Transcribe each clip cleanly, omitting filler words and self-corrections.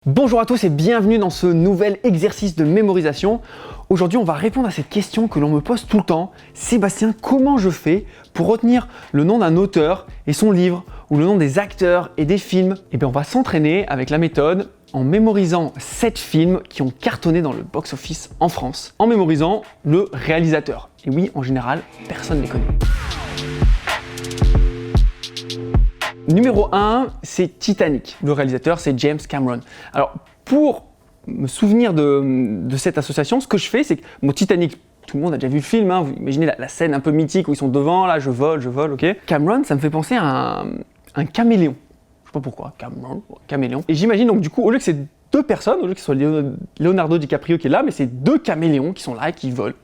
Bonjour à tous et bienvenue dans ce nouvel exercice de mémorisation. Aujourd'hui, on va répondre à cette question que l'on me pose tout le temps. Sébastien, comment je fais pour retenir le nom d'un auteur et son livre, ou le nom des acteurs et des films? Eh bien, on va s'entraîner avec la méthode en mémorisant 7 films qui ont cartonné dans le box-office en France, en mémorisant le réalisateur. Et oui, en général, personne ne les connaît. Numéro 1, c'est Titanic. Le réalisateur, c'est James Cameron. Alors, pour me souvenir de cette association, ce que je fais, c'est que mon Titanic, tout le monde a déjà vu le film, hein, vous imaginez la scène un peu mythique où ils sont devant, là, je vole, ok. Cameron, ça me fait penser à un caméléon. Je sais pas pourquoi, Cameron, caméléon. Et j'imagine donc du coup, au lieu que c'est deux personnes, au lieu que ce soit Leonardo DiCaprio qui est là, mais c'est deux caméléons qui sont là et qui volent.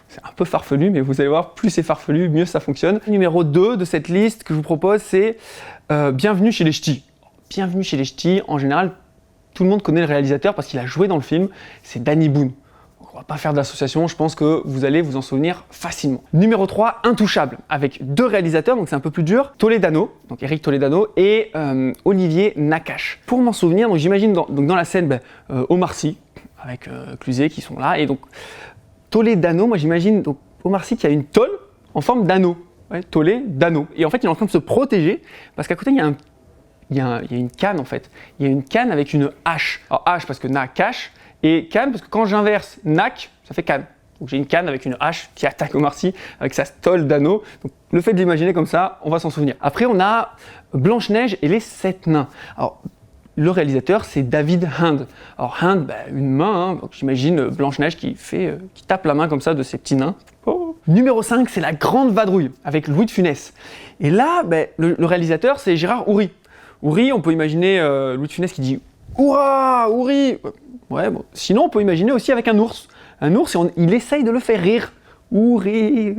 C'est un peu farfelu, mais vous allez voir, plus c'est farfelu, mieux ça fonctionne. Numéro 2 de cette liste que je vous propose, c'est Bienvenue chez les Ch'tis. Bienvenue chez les Ch'tis, en général, tout le monde connaît le réalisateur parce qu'il a joué dans le film, c'est Danny Boone. Donc, on va pas faire d'association, je pense que vous allez vous en souvenir facilement. Numéro 3, Intouchable, avec 2 réalisateurs, donc c'est un peu plus dur, Toledano, donc Eric Toledano, et Olivier Nakache. Pour m'en souvenir, donc j'imagine dans la scène Omar Sy, avec Cluzet qui sont là, et donc Toledano, moi j'imagine donc Omar Sy qui a une tôle en forme d'anneau. Ouais, Toledano. Et en fait, il est en train de se protéger parce qu'à côté, il y a une canne en fait. Il y a une canne avec une hache. Alors hache parce que na cache et canne parce que quand j'inverse nac, ça fait canne. Donc j'ai une canne avec une hache qui attaque Omar Sy avec sa tôle d'anneau. Donc le fait de l'imaginer comme ça, on va s'en souvenir. Après, on a Blanche-Neige et les 7 nains. Alors le réalisateur, c'est David Hand. Alors Hand, une main, hein, j'imagine Blanche-Neige qui tape la main comme ça de ses petits nains. Oh. Numéro 5, c'est La Grande Vadrouille, avec Louis de Funès. Et là, le réalisateur, c'est Gérard Houry. Houry, on peut imaginer Louis de Funès qui dit « Hurrah, Houry !» Ouais, bon. Sinon, on peut imaginer aussi avec un ours. Un ours, il essaye de le faire rire. Houry.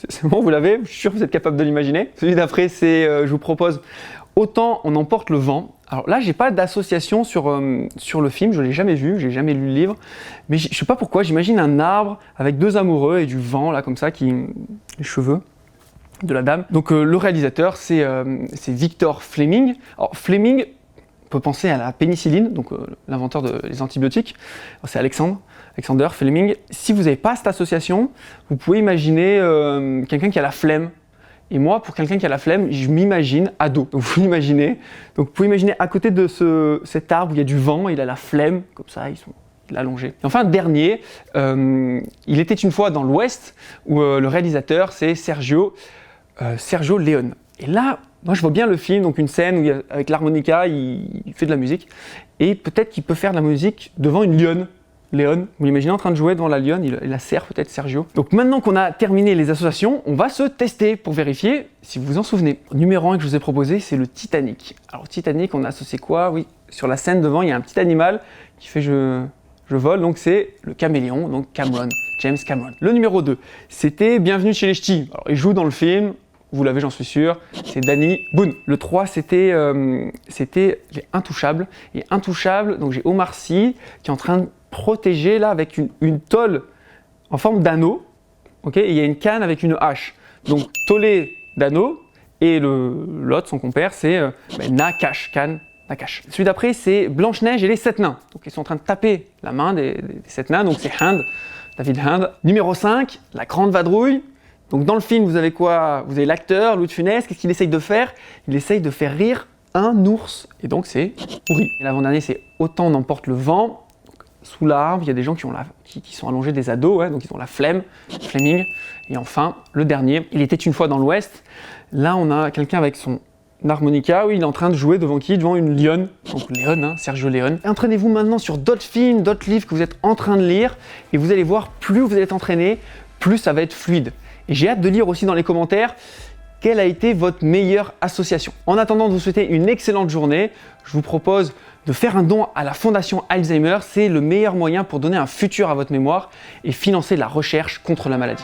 C'est bon, vous l'avez, je suis sûr que vous êtes capable de l'imaginer. Celui d'après, c'est, je vous propose Autant on emporte le vent. Alors là, j'ai pas d'association sur le film, je l'ai jamais vu, j'ai jamais lu le livre, mais je sais pas pourquoi, j'imagine un arbre avec 2 amoureux et du vent là comme ça, les cheveux de la dame. Donc le réalisateur, c'est Victor Fleming. Alors Fleming, on peut penser à la pénicilline, donc l'inventeur des antibiotiques. C'est Alexander Fleming. Si vous n'avez pas cette association, vous pouvez imaginer quelqu'un qui a la flemme. Et moi, pour quelqu'un qui a la flemme, je m'imagine ado. Donc vous l'imaginez. Donc vous pouvez imaginer à côté de cet arbre où il y a du vent, il a la flemme, comme ça, il est allongé. Et enfin, dernier, il était une fois dans l'Ouest, où le réalisateur, c'est Sergio Leone. Et là, moi je vois bien le film, donc une scène où avec l'harmonica, il fait de la musique. Et peut-être qu'il peut faire de la musique devant une lionne. Léon, vous l'imaginez en train de jouer devant la lionne, il la sert peut-être Sergio. Donc maintenant qu'on a terminé les associations, on va se tester pour vérifier si vous vous en souvenez. Numéro 1 que je vous ai proposé, c'est le Titanic. Alors Titanic, on a associé quoi? Oui, sur la scène devant, il y a un petit animal qui fait je vole, donc c'est le caméléon, donc Cameron, James Cameron. Le numéro 2, c'était Bienvenue chez les Ch'tis. Alors il joue dans le film, vous l'avez, j'en suis sûr, c'est Danny Boone. Le 3, c'était les Intouchables. Et Intouchables, donc j'ai Omar Sy qui est en train de protéger là avec une tôle en forme d'anneau, ok, et il y a une canne avec une hache. Donc tollé d'anneau et l'autre, son compère, c'est Nakache, canne, Nakache. Celui d'après, c'est Blanche-Neige et les 7 nains. Donc ils sont en train de taper la main des 7 nains, donc c'est David Hand. Numéro 5, La Grande Vadrouille. Donc dans le film, vous avez quoi? Vous avez l'acteur, Louis de Funès, qu'est-ce qu'il essaye de faire? Il essaye de faire rire un ours, et donc c'est Houry. Et l'avant-dernier, c'est Autant on emporte le vent. Sous l'arbre, il y a des gens qui sont allongés, des ados, ouais, donc ils ont la flemme, Fleming. Et enfin, le dernier, il était une fois dans l'Ouest. Là, on a quelqu'un avec son harmonica, oui, il est en train de jouer devant qui? Devant une lionne, donc Léon, hein, Sergio Leone. Entraînez-vous maintenant sur d'autres films, d'autres livres que vous êtes en train de lire, et vous allez voir, plus vous allez être entraîné, plus ça va être fluide. Et j'ai hâte de lire aussi dans les commentaires quelle a été votre meilleure association. En attendant de vous souhaiter une excellente journée, je vous propose de faire un don à la Fondation Alzheimer. C'est le meilleur moyen pour donner un futur à votre mémoire et financer la recherche contre la maladie.